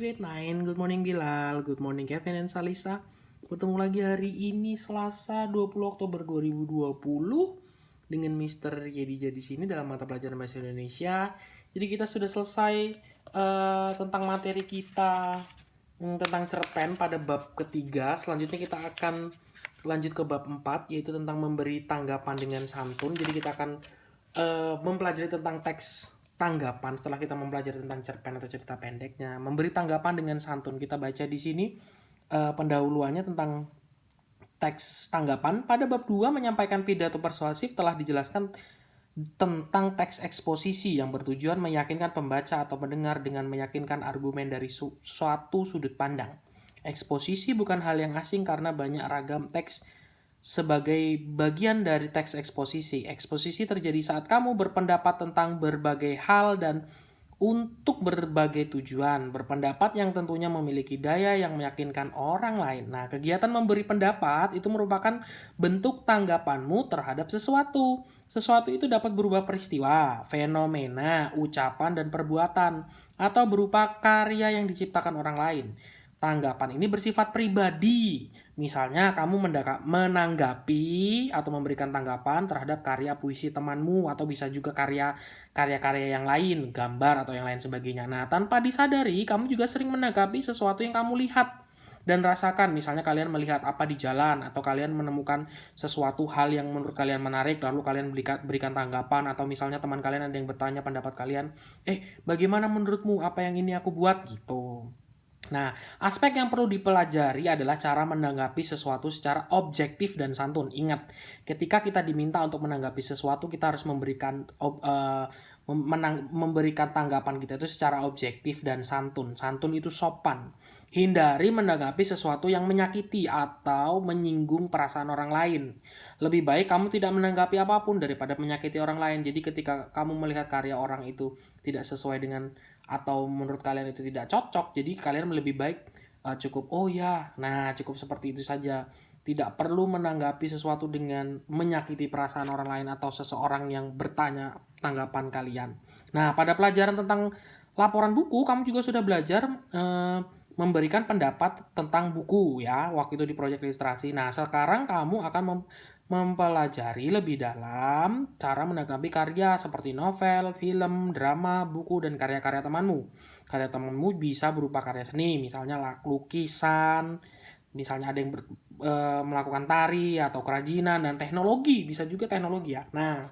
grade 9, good morning Bilal, good morning Kevin dan Salisa. Bertemu lagi hari ini Selasa 20 Oktober 2020 dengan Mr. Yedija di sini dalam mata pelajaran bahasa Indonesia. Jadi kita sudah selesai tentang materi kita tentang cerpen pada bab ketiga. Selanjutnya kita akan lanjut ke bab 4, yaitu tentang memberi tanggapan dengan santun. Jadi kita akan mempelajari tentang teks tanggapan setelah kita mempelajari tentang cerpen atau cerita pendeknya. Memberi tanggapan dengan santun. Kita baca di sini pendahuluannya tentang teks tanggapan. Pada bab 2 menyampaikan pidato persuasif telah dijelaskan tentang teks eksposisi yang bertujuan meyakinkan pembaca atau pendengar dengan meyakinkan argumen dari suatu sudut pandang. Eksposisi bukan hal yang asing karena banyak ragam teks sebagai bagian dari teks eksposisi. Eksposisi terjadi saat kamu berpendapat tentang berbagai hal dan untuk berbagai tujuan. Berpendapat yang tentunya memiliki daya yang meyakinkan orang lain. Nah, kegiatan memberi pendapat itu merupakan bentuk tanggapanmu terhadap sesuatu. Sesuatu itu dapat berupa peristiwa, fenomena, ucapan, dan perbuatan, atau berupa karya yang diciptakan orang lain. Tanggapan ini bersifat pribadi. Misalnya kamu menanggapi atau memberikan tanggapan terhadap karya puisi temanmu atau bisa juga karya-karya yang lain, gambar atau yang lain sebagainya. Nah, tanpa disadari kamu juga sering menanggapi sesuatu yang kamu lihat dan rasakan. Misalnya kalian melihat apa di jalan atau kalian menemukan sesuatu hal yang menurut kalian menarik lalu kalian berikan tanggapan, atau misalnya teman kalian ada yang bertanya pendapat kalian, bagaimana menurutmu apa yang ini aku buat gitu. Nah, aspek yang perlu dipelajari adalah cara menanggapi sesuatu secara objektif dan santun. Ingat, ketika kita diminta untuk menanggapi sesuatu, kita harus memberikan tanggapan kita itu secara objektif dan santun. Santun itu sopan. Hindari menanggapi sesuatu yang menyakiti atau menyinggung perasaan orang lain. Lebih baik kamu tidak menanggapi apapun daripada menyakiti orang lain. Jadi ketika kamu melihat karya orang itu tidak sesuai dengan atau menurut kalian itu tidak cocok, jadi kalian lebih baik cukup cukup seperti itu saja. Tidak perlu menanggapi sesuatu dengan menyakiti perasaan orang lain atau seseorang yang bertanya tanggapan kalian. Nah, pada pelajaran tentang laporan buku, kamu juga sudah belajar memberikan pendapat tentang buku ya, waktu itu di proyek ilustrasi. Nah, sekarang kamu akan mempelajari lebih dalam cara menanggapi karya seperti novel, film, drama, buku, dan karya-karya temanmu. Karya temanmu bisa berupa karya seni, misalnya lukisan, misalnya ada yang melakukan tari atau kerajinan, dan teknologi, bisa juga teknologi ya. Nah,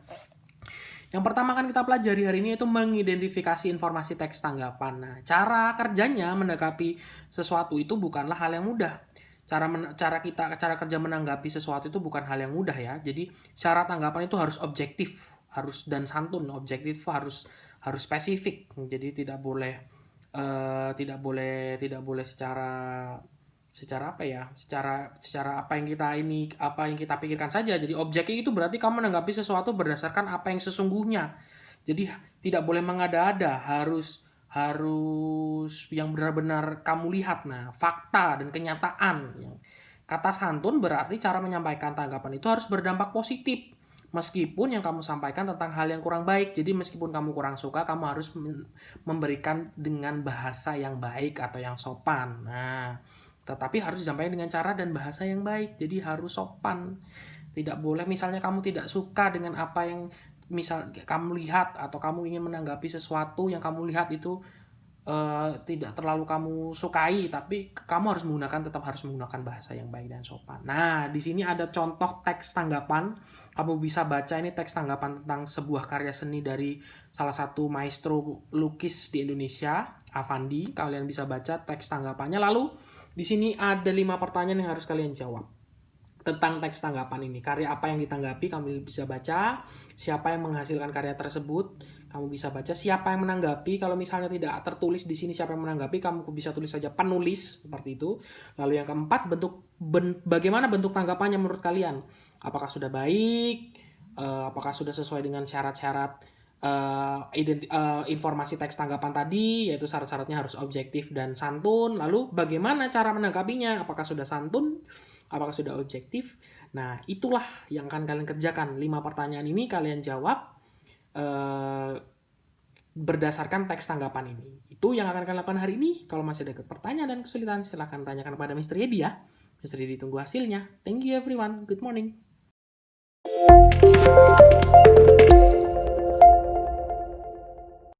yang pertama kan kita pelajari hari ini itu mengidentifikasi informasi teks tanggapan. Nah, cara kerjanya menanggapi sesuatu itu bukanlah hal yang mudah. Cara kerja menanggapi sesuatu itu bukan hal yang mudah ya. Jadi cara tanggapan itu harus objektif, harus dan santun. Objektif harus spesifik. Jadi tidak boleh secara apa yang kita pikirkan saja. Jadi objektif itu berarti kamu menanggapi sesuatu berdasarkan apa yang sesungguhnya. Jadi tidak boleh mengada-ada, harus yang benar-benar kamu lihat. Nah, fakta dan kenyataan. Kata santun berarti cara menyampaikan tanggapan itu harus berdampak positif. Meskipun yang kamu sampaikan tentang hal yang kurang baik. Jadi meskipun kamu kurang suka, kamu harus memberikan dengan bahasa yang baik atau yang sopan. Nah, tetapi harus disampaikan dengan cara dan bahasa yang baik. Jadi harus sopan. Tidak boleh misalnya kamu tidak suka dengan apa yang misal kamu lihat atau kamu ingin menanggapi sesuatu yang kamu lihat itu tidak terlalu kamu sukai, tapi kamu tetap harus menggunakan bahasa yang baik dan sopan. Nah, di sini ada contoh teks tanggapan. Kamu bisa baca ini teks tanggapan tentang sebuah karya seni dari salah satu maestro lukis di Indonesia, Avandi. Kalian bisa baca teks tanggapannya. Lalu di sini ada 5 pertanyaan yang harus kalian jawab tentang teks tanggapan ini. Karya apa yang ditanggapi, kamu bisa baca. Siapa yang menghasilkan karya tersebut, kamu bisa baca. Siapa yang menanggapi, kalau misalnya tidak tertulis di sini siapa yang menanggapi, kamu bisa tulis saja penulis, seperti itu. Lalu yang keempat, bagaimana bentuk tanggapannya menurut kalian? Apakah sudah baik? Apakah sudah sesuai dengan syarat-syarat informasi teks tanggapan tadi, yaitu syarat-syaratnya harus objektif dan santun. Lalu bagaimana cara menanggapinya? Apakah sudah santun? Apakah sudah objektif? Nah, itulah yang akan kalian kerjakan. 5 pertanyaan ini kalian jawab berdasarkan teks tanggapan ini. Itu yang akan kalian lakukan hari ini. Kalau masih ada pertanyaan dan kesulitan, silahkan tanyakan kepada Mr. Yedi ya. Mr. Yedi tunggu hasilnya. Thank you everyone. Good morning.